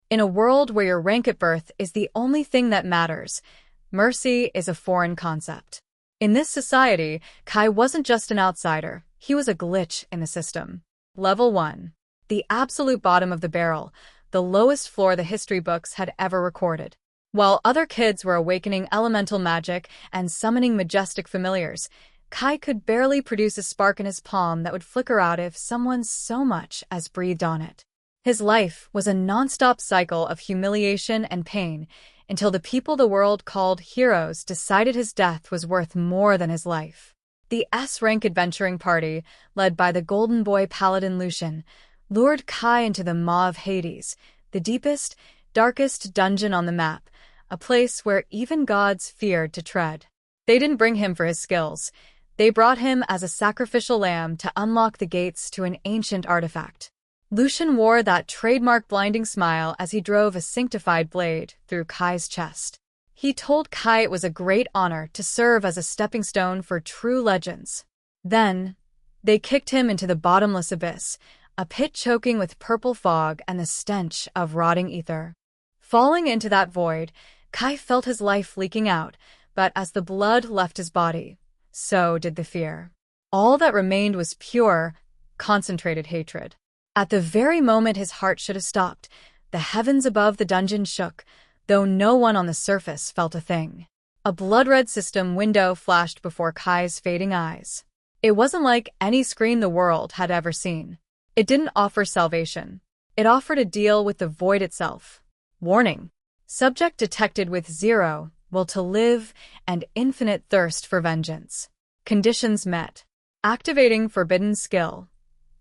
In a world where your rank at birth is the only thing that matters, mercy is a foreign concept. In this society, Kai wasn't just an outsider, he was a glitch in the system. Level 1. The absolute bottom of the barrel, the lowest floor the history books had ever recorded. While other kids were awakening elemental magic and summoning majestic familiars, Kai could barely produce a spark in his palm that would flicker out if someone so much as breathed on it. His life was a non-stop cycle of humiliation and pain until the people the world called heroes decided his death was worth more than his life. The S-rank adventuring party, led by the Golden Boy Paladin Lucian, lured Kai into the Maw of Hades, the deepest, darkest dungeon on the map, a place where even gods feared to tread. They didn't bring him for his skills. They brought him as a sacrificial lamb to unlock the gates to an ancient artifact. Lucian wore that trademark blinding smile as he drove a sanctified blade through Kai's chest. He told Kai it was a great honor to serve as a stepping stone for true legends. Then, they kicked him into the bottomless abyss, a pit choking with purple fog and the stench of rotting ether. Falling into that void, Kai felt his life leaking out, but as the blood left his body, so did the fear. All that remained was pure, concentrated hatred. At the very moment his heart should have stopped, the heavens above the dungeon shook, though no one on the surface felt a thing. A blood-red system window flashed before Kai's fading eyes. It wasn't like any screen the world had ever seen. It didn't offer salvation. It offered a deal with the void itself. Warning: subject detected with 0 will to live and infinite thirst for vengeance. Conditions met. Activating forbidden skill.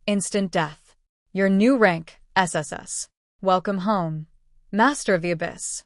Instant death. Your new rank, SSS. Welcome home, Master of the Abyss.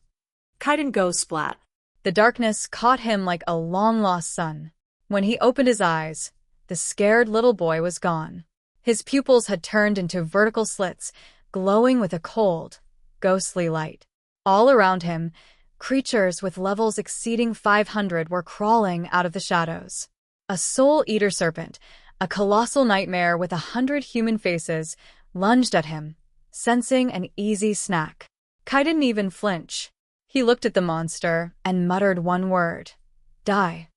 Kai didn't go splat. The darkness caught him like a long-lost sun. When he opened his eyes, the scared little boy was gone. His pupils had turned into vertical slits, glowing with a cold, ghostly light. All around him, creatures with levels exceeding 500 were crawling out of the shadows. A soul-eater serpent, a colossal nightmare with 100 human faces, lunged at him, sensing an easy snack. Kai didn't even flinch. He looked at the monster and muttered one word: die.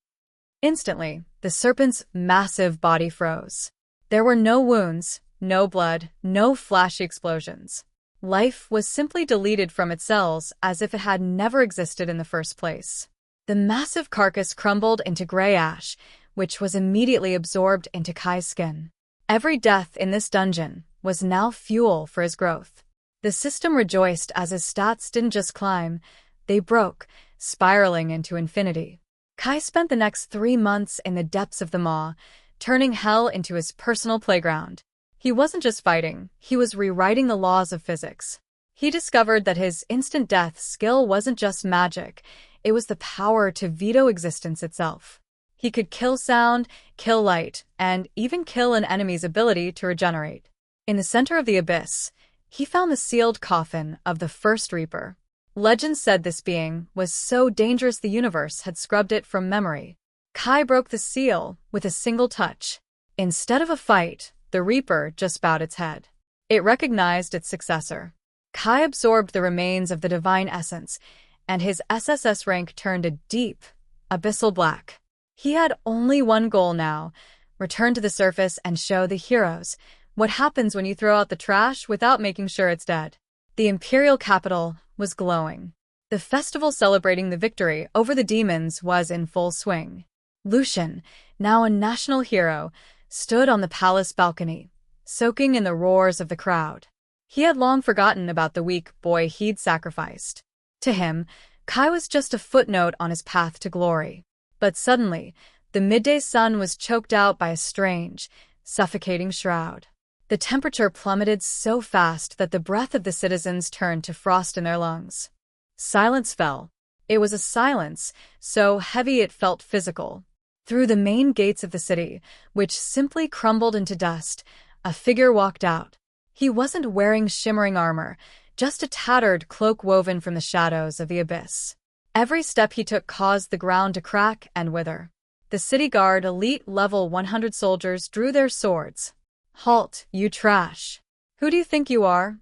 Instantly, the serpent's massive body froze. There were no wounds, no blood, no flashy explosions. Life was simply deleted from its cells as if it had never existed in the first place. The massive carcass crumbled into gray ash, which was immediately absorbed into Kai's skin. Every death in this dungeon was now fuel for his growth. The system rejoiced as his stats didn't just climb, they broke, spiraling into infinity. Kai spent the next 3 months in the depths of the Maw, turning hell into his personal playground. He wasn't just fighting, he was rewriting the laws of physics. He discovered that his instant death skill wasn't just magic, it was the power to veto existence itself. He could kill sound, kill light, and even kill an enemy's ability to regenerate. In the center of the abyss, he found the sealed coffin of the first Reaper. Legend said this being was so dangerous the universe had scrubbed it from memory. Kai broke the seal with a single touch. Instead of a fight, the Reaper just bowed its head. It recognized its successor. Kai absorbed the remains of the divine essence, and his SSS rank turned a deep, abyssal black. He had only one goal now: return to the surface and show the heroes what happens when you throw out the trash without making sure it's dead. The imperial capital was glowing. The festival celebrating the victory over the demons was in full swing. Lucian, now a national hero, stood on the palace balcony, soaking in the roars of the crowd. He had long forgotten about the weak boy he'd sacrificed. To him, Kai was just a footnote on his path to glory. But suddenly, the midday sun was choked out by a strange, suffocating shroud. The temperature plummeted so fast that the breath of the citizens turned to frost in their lungs. Silence fell. It was a silence so heavy it felt physical. Through the main gates of the city, which simply crumbled into dust, a figure walked out. He wasn't wearing shimmering armor, just a tattered cloak woven from the shadows of the abyss. Every step he took caused the ground to crack and wither. The city guard, elite level 100 soldiers, drew their swords. "Halt, you trash! Who do you think you are?"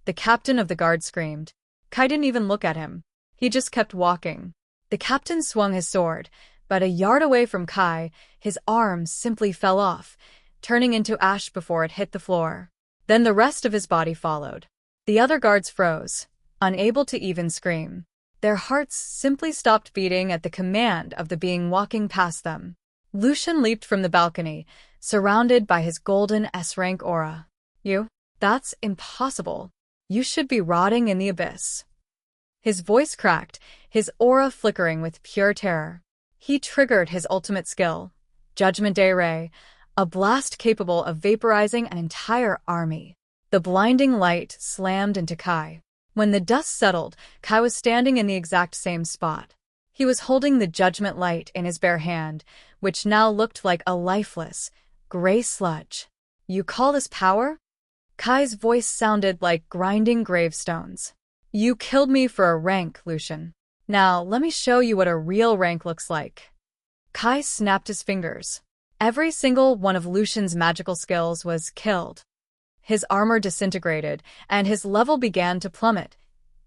the captain of the guard screamed. Kai didn't even look at him. He just kept walking. The captain swung his sword, but a yard away from Kai, his arm simply fell off, turning into ash before it hit the floor. Then the rest of his body followed. The other guards froze, unable to even scream. Their hearts simply stopped beating at the command of the being walking past them. Lucian leaped from the balcony, surrounded by his golden S-rank aura. You? That's impossible. You should be rotting in the abyss. His voice cracked, his aura flickering with pure terror. He triggered his ultimate skill, Judgment Day Ray, a blast capable of vaporizing an entire army. The blinding light slammed into Kai. When the dust settled, Kai was standing in the exact same spot. He was holding the judgment light in his bare hand, which now looked like a lifeless, gray sludge. You call this power? Kai's voice sounded like grinding gravestones. You killed me for a rank, Lucian. Now, let me show you what a real rank looks like. Kai snapped his fingers. Every single one of Lucian's magical skills was killed. His armor disintegrated, and his level began to plummet.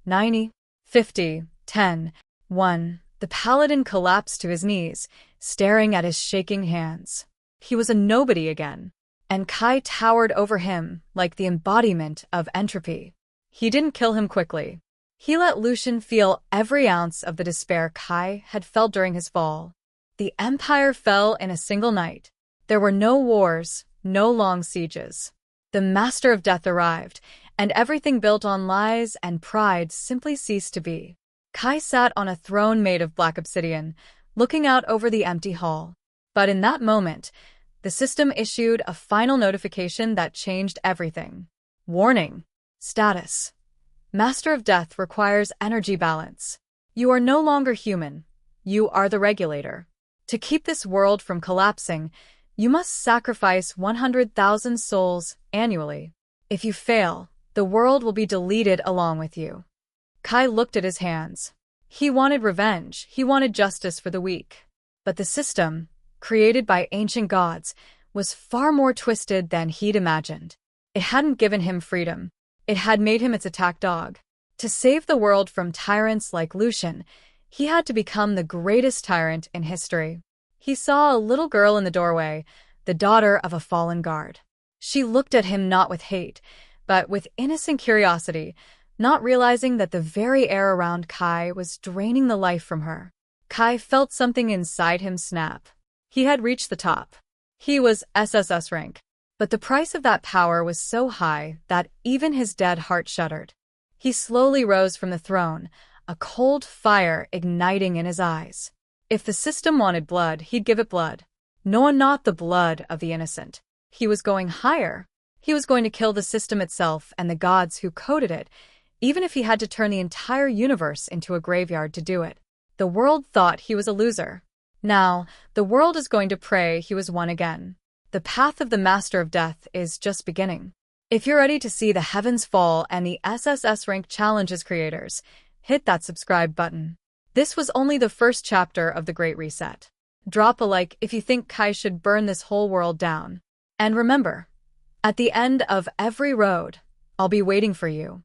90, 50, 10, 1. The paladin collapsed to his knees, staring at his shaking hands. He was a nobody again, and Kai towered over him like the embodiment of entropy. He didn't kill him quickly. He let Lucian feel every ounce of the despair Kai had felt during his fall. The empire fell in a single night. There were no wars, no long sieges. The Master of Death arrived, and everything built on lies and pride simply ceased to be. Kai sat on a throne made of black obsidian, looking out over the empty hall. But in that moment, the system issued a final notification that changed everything. Warning. Status. Master of Death requires energy balance. You are no longer human. You are the regulator. To keep this world from collapsing, you must sacrifice 100,000 souls annually. If you fail, the world will be deleted along with you. Kai looked at his hands. He wanted revenge. He wanted justice for the weak. But the system, created by ancient gods, was far more twisted than he'd imagined. It hadn't given him freedom. It had made him its attack dog. To save the world from tyrants like Lucian, he had to become the greatest tyrant in history. He saw a little girl in the doorway, the daughter of a fallen guard. She looked at him not with hate, but with innocent curiosity, not realizing that the very air around Kai was draining the life from her. Kai felt something inside him snap. He had reached the top. He was SSS rank. But the price of that power was so high that even his dead heart shuddered. He slowly rose from the throne, a cold fire igniting in his eyes. If the system wanted blood, he'd give it blood. No, not the blood of the innocent. He was going higher. He was going to kill the system itself and the gods who coded it, even if he had to turn the entire universe into a graveyard to do it. The world thought he was a loser. Now, the world is going to pray he was one again. The path of the Master of Death is just beginning. If you're ready to see the heavens fall and the SSS rank challenges creators, hit that subscribe button. This was only the first chapter of the Great Reset. Drop a like if you think Kai should burn this whole world down. And remember, at the end of every road, I'll be waiting for you.